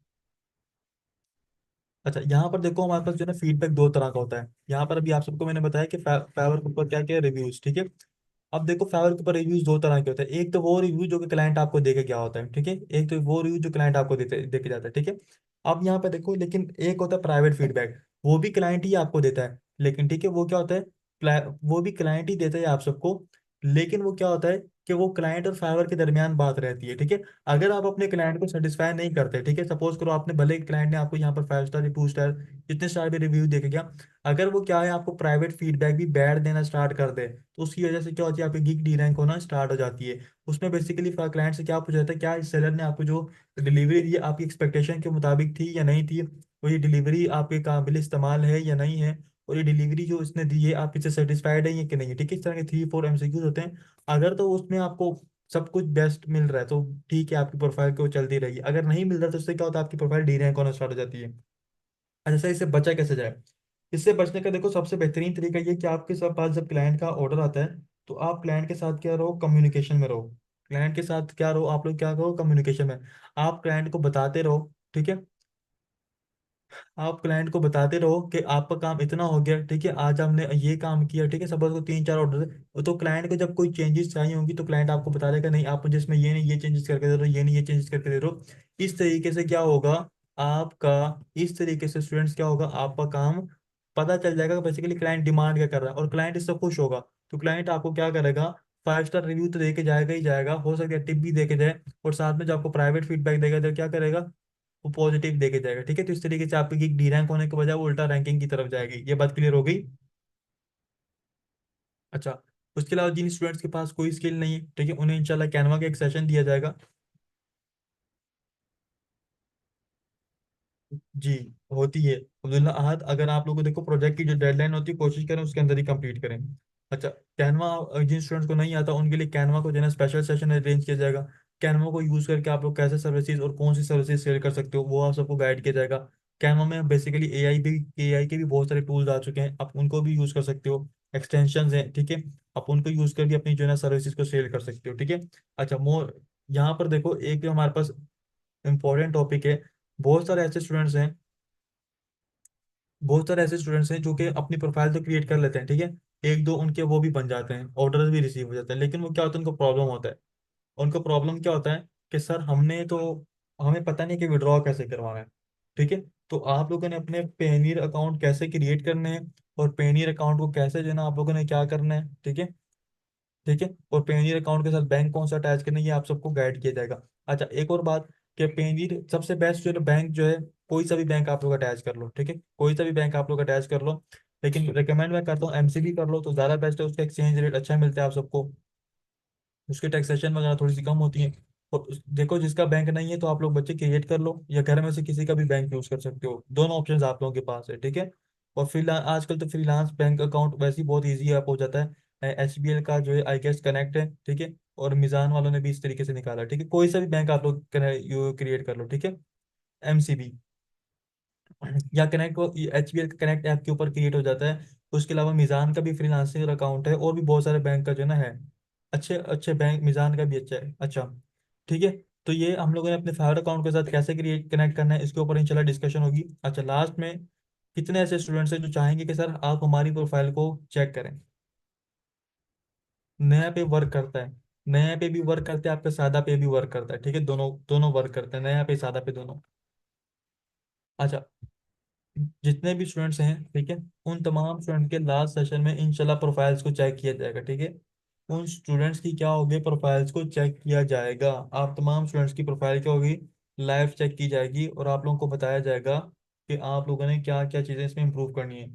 अच्छा, यहाँ पर देखो हमारे पास जो है ना फीडबैक दो तरह का होता है। यहाँ पर अभी आप सबको मैंने बताया कि फाइवर के ऊपर क्या क्या रिव्यूज, ठीक है। अब देखो फाइवर के ऊपर रिव्यूज दो तरह के होते हैं। एक तो वो रिव्यू जो कि क्लाइंट आपको देके गया होता है, ठीक है। एक तो वो रिव्यू जो क्लाइंट आपको देते देके जाता है, ठीक है। अब यहाँ पे देखो, लेकिन एक होता है प्राइवेट फीडबैक, वो भी क्लाइंट ही आपको देता है, लेकिन ठीक है, वो क्या होता है, वो भी क्लाइंट ही देता है आप सबको, लेकिन वो क्या होता है कि वो क्लाइंट और फाइवर के दरमियान बात रहती है, ठीक है। अगर आप अपने क्लाइंट को सेटिस्फाई नहीं करते, ठीक है, सपोज करो आपने भले क्लाइंट ने आपको यहाँ पर 5 स्टार या 2 स्टार जितने स्टार भी रिव्यू देके गया, अगर वो क्या है आपको प्राइवेट फीडबैक भी बैड देना स्टार्ट कर दे, तो उसकी वजह से क्या होती है, आपकी गिग डी रैंक होना स्टार्ट हो जाती है। उसमें बेसिकली क्लाइंट से क्या पूछा जाता है, क्या इस सेलर ने आपको जो डिलीवरी दी आपकी एक्सपेक्टेशन के मुताबिक थी या नहीं थी, और ये डिलीवरी आपके काबिल इस्तेमाल है या नहीं है, और ये डिलीवरी जो इसने दी है आप इससे सेटिस्फाइड है या कि नहीं है, ठीक है। इस तरह के 3 4 एमसीक्यूज होते हैं। अगर तो उसमें आपको सब कुछ बेस्ट मिल रहा है तो ठीक है, आपकी प्रोफाइल को चलती रहेगी। अगर नहीं मिल रहा तो उससे क्या होता है, आपकी प्रोफाइल डी रैंक होना स्टार्ट हो जाती है। अच्छा सर, इससे बचा कैसे जाए। इससे बचने का देखो सबसे बेहतरीन तरीका ये कि आपके सब पास जब क्लाइंट का ऑर्डर आता है, तो आप क्लाइंट के साथ क्या रहो, कम्युनिकेशन में रहो। क्लाइंट के साथ क्या रहो, आप लोग क्या करो, कम्युनिकेशन में। आप क्लाइंट को बताते रहो, ठीक है। आप क्लाइंट को बताते रहो कि आपका काम इतना हो गया, ठीक है, आज हमने ये काम किया, ठीक है, सपोज को 3 4 ऑर्डर है, तो क्लाइंट को जब कोई चेंजेस चाहिए होंगी तो क्लाइंट आपको बता देगा, नहीं आप मुझे इसमें ये नहीं ये चेंजेस करके दे रहे हो, ये नहीं ये चेंजेस करके दे रहे हो। इस तरीके से क्या होगा आपका, इस तरीके से स्टूडेंट्स क्या होगा, आपका काम पता चल जाएगा बेसिकली क्लाइंट डिमांड क्या कर रहा है, और क्लाइंट इससे खुश होगा। तो क्लाइंट आपको क्या करेगा, 5 स्टार रिव्यू तो देके जाएगा ही जाएगा, हो सकता है टिप भी देके जाए, और साथ में जो आपको प्राइवेट फीडबैक देगा तो क्या करेगा, वो पॉजिटिव देके जाएगा, ठीक है। तो इस तरीके से आपकी गिग डी रैंक होने के बजाय वो उल्टा रैंकिंग की तरफ जाएगी। ये बात क्लियर हो गई। अच्छा, उसके अलावा जिन स्टूडेंट्स के पास कोई स्किल नहीं है, ठीक है, उन्हें इंशाल्लाह कैनवा का एक सेशन दिया जाएगा। जी, होती है अब्दुल्ला अहद। अगर आप लोगों को देखो प्रोजेक्ट की जो डेडलाइन होती है, कोशिश करें उसके अंदर ही कंप्लीट करें। अच्छा, कैनवा जिन स्टूडेंट्स को नहीं आता उनके लिए कैनवा को जो है ना स्पेशल सेशन अरेंज किया जाएगा। कैनवा को यूज करके आप लोग कैसे सर्विसेज और कौन सी सर्विसेज शेयर कर सकते हो वो आप सबको गाइड किया जाएगा। कैनवा में बेसिकली एआई के भी बहुत सारे टूल्स आ चुके हैं, आप उनको भी यूज कर सकते हो। एक्सटेंशन हैं, ठीक है। आप उनको यूज करके अपनी जो है ना सर्विसेज को सेल कर सकते हो, ठीक है। अच्छा, मोर यहाँ पर देखो एक हमारे पास इंपॉर्टेंट टॉपिक है। बहुत सारे ऐसे स्टूडेंट्स हैं, बहुत सारे ऐसे स्टूडेंट्स हैं जो कि अपनी प्रोफाइल तो क्रिएट कर लेते हैं, ठीक है। एक दो उनके वो भी बन जाते हैं, ऑर्डर भी रिसीव हो जाते हैं, लेकिन वो क्या होता है, उनको प्रॉब्लम होता है। उनको प्रॉब्लम क्या होता है कि सर हमने तो, हमें पता नहीं कि विड्रॉ कैसे करवाना है, ठीक है। तो आप लोगों ने अपने पेनीर अकाउंट कैसे क्रिएट करने हैं, और पेनीर अकाउंट को कैसे जो है ना आप लोगों ने क्या करना है, ठीक है। ठीक है, और पेनीर अकाउंट के साथ बैंक कौन सा अटैच करना है, ये आप सबको गाइड किया जाएगा। अच्छा, एक और बात, कि पेनीर सबसे बेस्ट जो है बैंक जो है, कोई सा भी बैंक आप लोग अटैच कर लो, ठीक है, कोई सा भी बैंक आप लोग अटैच कर लो। लेकिन रिकमेंड मैं करता हूँ एमसीबी कर लो तो ज़्यादा बेस्ट है, उसका एक्सचेंज रेट अच्छा मिलता है आप सबको, उसकी टैक्सेशन वगैरह थोड़ी सी कम होती है। और देखो जिसका बैंक नहीं है तो आप लोग बच्चे क्रिएट कर लो, या घर में से किसी का भी बैंक यूज कर सकते हो, दोनों ऑप्शंस आप लोगों के पास है, ठीक है। और फ्रीलांस, आजकल तो फ्रीलांस बैंक अकाउंट वैसे ही बहुत ईजी ऐप हो जाता है, एचबीएल का जो है आई गेस कनेक्ट है, ठीक है। और मिजान वालों ने भी इस तरीके से निकाला, ठीक है। कोई सा भी बैंक आप लोग क्रिएट कर लो, ठीक है। एमसीबी या कनेक्ट, वो एचबीएल का कनेक्ट ऐप के ऊपर क्रिएट हो जाता है। उसके अलावा मिजान का भी फ्रीलांसिंग अकाउंट है, और भी बहुत सारे बैंक का जो है ना है, अच्छे अच्छे बैंक, मिजान का भी अच्छा है। अच्छा, ठीक है। तो ये हम लोगों ने अपने फायर अकाउंट के साथ कैसे क्रिएट कनेक्ट करना है, इसके ऊपर इंशाल्लाह डिस्कशन होगी। अच्छा, लास्ट में कितने ऐसे स्टूडेंट्स हैं जो चाहेंगे कि सर आप हमारी प्रोफाइल को चेक करें, नया पे वर्क करता है, नया पे भी वर्क करता है, आपका सादा पे भी वर्क करता है, ठीक है, दोनों दोनों वर्क करते हैं, नया पे सादा पे दोनों। अच्छा, जितने भी स्टूडेंट्स हैं, ठीक है, उन तमाम स्टूडेंट के लास्ट सेशन में इंशाल्लाह प्रोफाइल्स को चेक किया जाएगा, ठीक है। उन स्टूडेंट्स की क्या होगी, प्रोफाइल्स को चेक किया जाएगा। आप तमाम स्टूडेंट्स की प्रोफाइल क्या होगी, लाइव चेक की जाएगी, और आप लोगों को बताया जाएगा कि आप लोगों ने क्या क्या चीज़ें इसमें इंप्रूव करनी है।